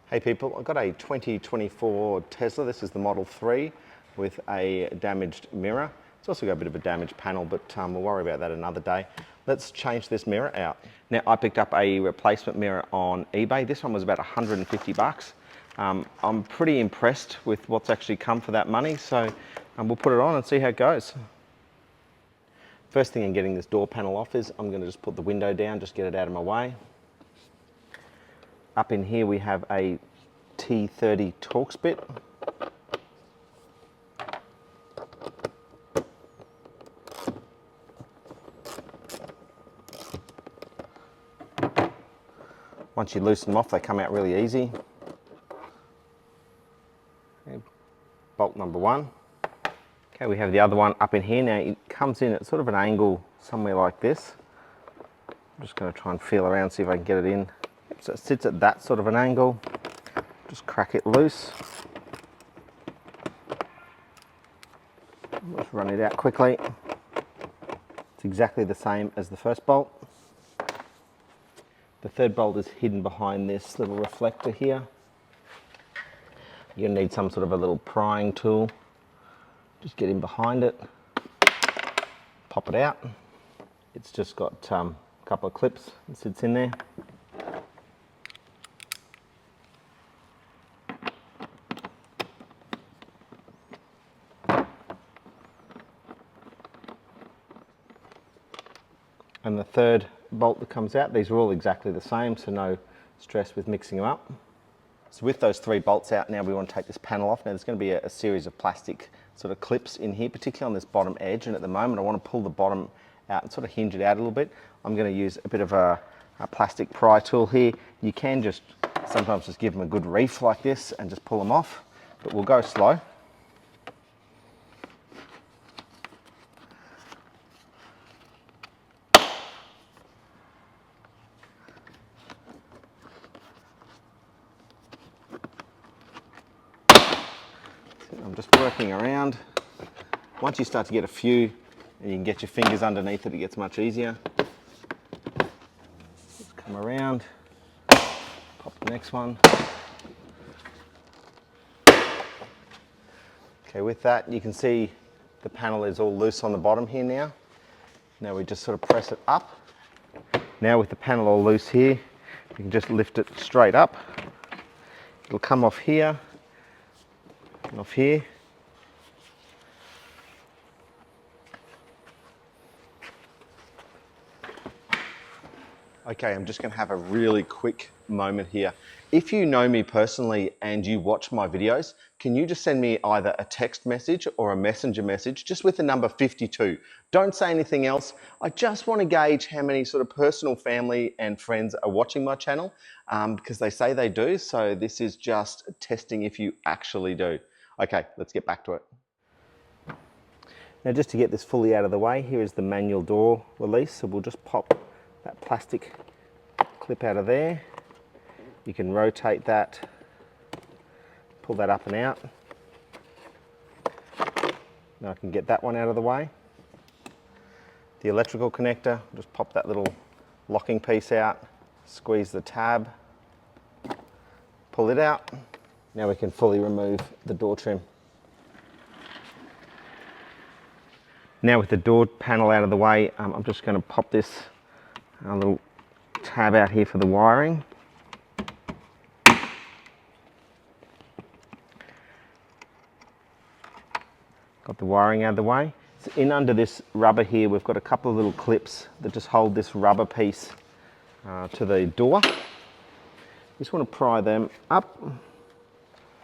Hey people, I've got a 2024 Tesla. This is the Model 3 with a damaged mirror. It's also got a bit of a damaged panel, but we'll worry about that another day. Let's change this mirror out. Now, I picked up a replacement mirror on eBay. This one was about 150 bucks. I'm pretty impressed with what's actually come for that money, so we'll put it on and see how it goes. First thing in getting this door panel off is I'm going to just put the window down, just get it out of my way. Up in here we have a T30 Torx bit. Once you loosen them off, they come out really easy. Okay, bolt number one. Okay, we have the other one up in here. Now it comes in at sort of an angle somewhere like this. I'm just going to try and feel around, see if I can get it in. So it sits at that sort of an angle. Just crack it loose. Just run it out quickly. It's exactly the same as the first bolt. The third bolt is hidden behind this little reflector here. You're going to need some sort of a little prying tool. Just get in behind it, pop it out. It's just got a couple of clips that sits in there. And the third bolt that comes out, these are all exactly the same, so no stress with mixing them up. So with those three bolts out, now we want to take this panel off. Now there's going to be a series of plastic sort of clips in here, particularly on this bottom edge, and at the moment I want to pull the bottom out and sort of hinge it out a little bit. I'm going to use a bit of a plastic pry tool here. You can just sometimes just give them a good reef like this and just pull them off, but we'll go slow. I'm just working around. Once you start to get a few and you can get your fingers underneath it, it gets much easier. Just come around, pop the next one. Okay, with that you can see the panel is all loose on the bottom here now. Now we just sort of press it up. Now with the panel all loose here, you can just lift it straight up. It'll come off here and off here. Okay, I'm just going to have a really quick moment here. If you know me personally and you watch my videos, can you just send me either a text message or a messenger message just with the number 52? Don't say anything else. I just want to gauge how many sort of personal family and friends are watching my channel because they say they do. So this is just testing if you actually do. Okay, let's get back to it. Now just to get this fully out of the way, here is the manual door release. So we'll just pop that plastic clip out of there. You can rotate that, pull that up and out. Now I can get that one out of the way. The electrical connector, just pop that little locking piece out, squeeze the tab, pull it out. Now we can fully remove the door trim. Now with the door panel out of the way, I'm just going to pop this little tab out here for the wiring. Got the wiring out of the way. So in under this rubber here, we've got a couple of little clips that just hold this rubber piece to the door. Just want to pry them up.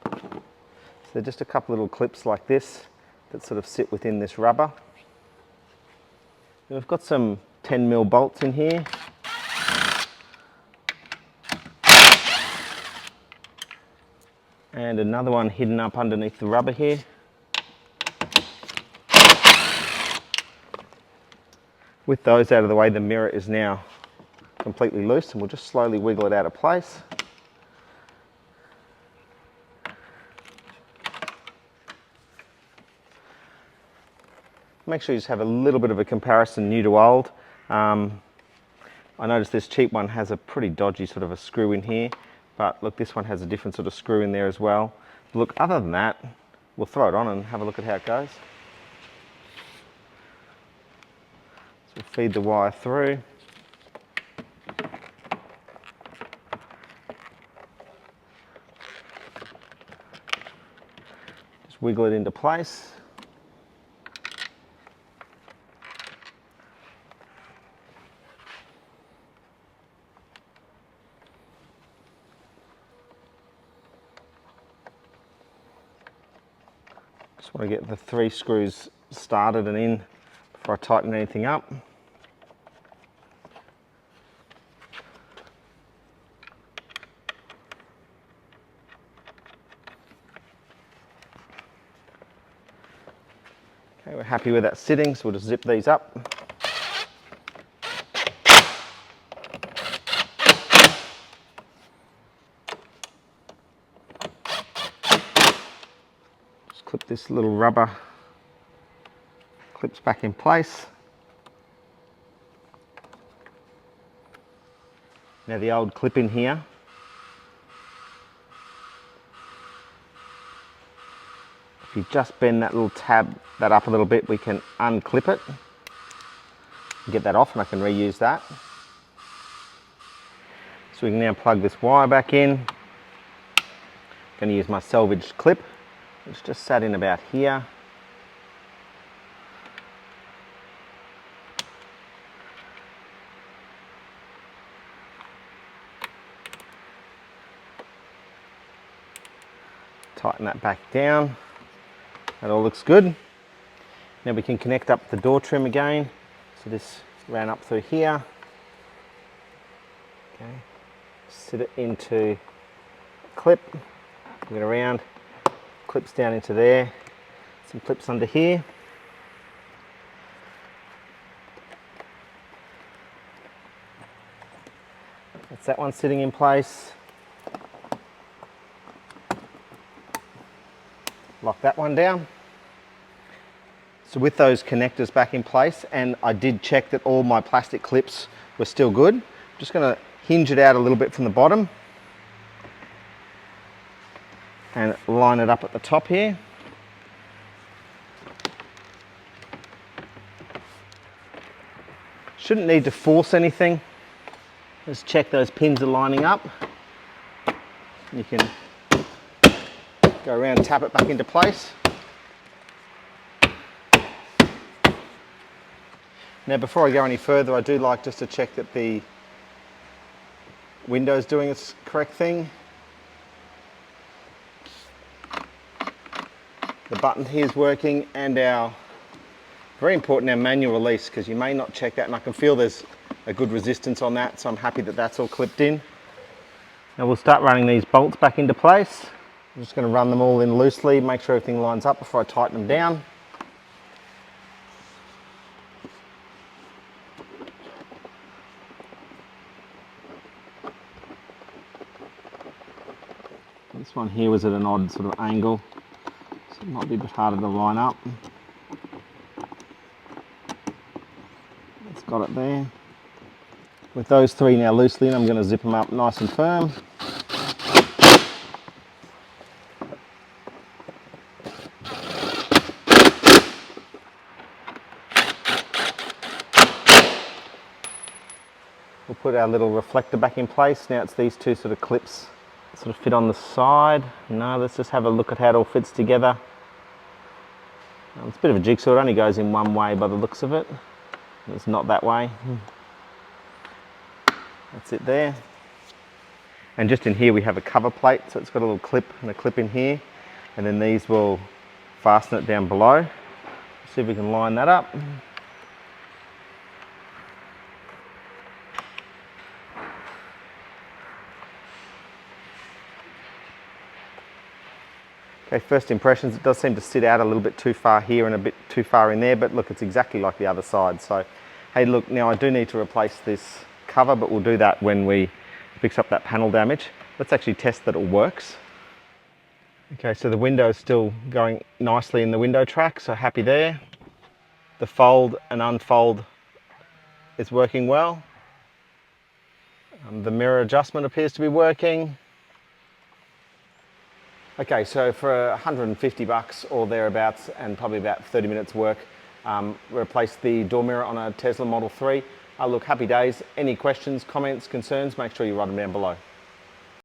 So they're just a couple of little clips like this that sort of sit within this rubber. And we've got some 10mm bolts in here. And another one hidden up underneath the rubber here. With those out of the way, the mirror is now completely loose, and we'll just slowly wiggle it out of place. Make sure you just have a little bit of a comparison new to old. I noticed this cheap one has a pretty dodgy sort of a screw in here, But look, this one has a different sort of screw in there as well. Look, other than that, we'll throw it on and have a look at how it goes. So we'll feed the wire through. Just wiggle it into place. Just want to get the 3 screws started and in before I tighten anything up. Okay, we're happy with that sitting, so we'll just zip these up. Just clip this little rubber clips back in place. Now the old clip in here, if you just bend that little tab that up a little bit, we can unclip it, get that off, and I can reuse that. So we can now plug this wire back in. I'm going to use my salvaged clip, which just sat in about here. Tighten that back down. That all looks good. Now we can connect up the door trim again. So this ran up through here. Okay. Sit it into clip, bring it around, clips down into there, some clips under here. That's that one sitting in place. Lock that one down. So with those connectors back in place, and I did check that all my plastic clips were still good, I'm just going to hinge it out a little bit from the bottom and line it up at the top here. Shouldn't need to force anything. Just check those pins are lining up. You can go around, tap it back into place. Now before I go any further, I do like just to check that the window's doing its correct thing. The button here is working, and very important, our manual release, because you may not check that, and I can feel there's a good resistance on that, so I'm happy that that's all clipped in. Now we'll start running these bolts back into place. I'm just going to run them all in loosely, make sure everything lines up before I tighten them down. This one here was at an odd sort of angle, so it might be a bit harder to line up. It's got it there. With those 3 now loosely in, I'm going to zip them up nice and firm. We'll put our little reflector back in place. Now it's these 2 sort of clips sort of fit on the side. No, let's just have a look at how it all fits together. It's a bit of a jigsaw, it only goes in one way by the looks of it. It's not that way. That's it there. And just in here we have a cover plate, so it's got a little clip and a clip in here, and then these will fasten it down below. See if we can line that up. Okay, first impressions, it does seem to sit out a little bit too far here and a bit too far in there, but look, it's exactly like the other side. So, hey, look, now I do need to replace this cover, but we'll do that when we fix up that panel damage. Let's actually test that it works. Okay, so the window is still going nicely in the window track, so happy there. The fold and unfold is working well. The mirror adjustment appears to be working. Okay, so for 150 bucks or thereabouts and probably about 30 minutes work, replace the door mirror on a Tesla Model 3. Look, happy days. Any questions, comments, concerns, make sure you write them down below.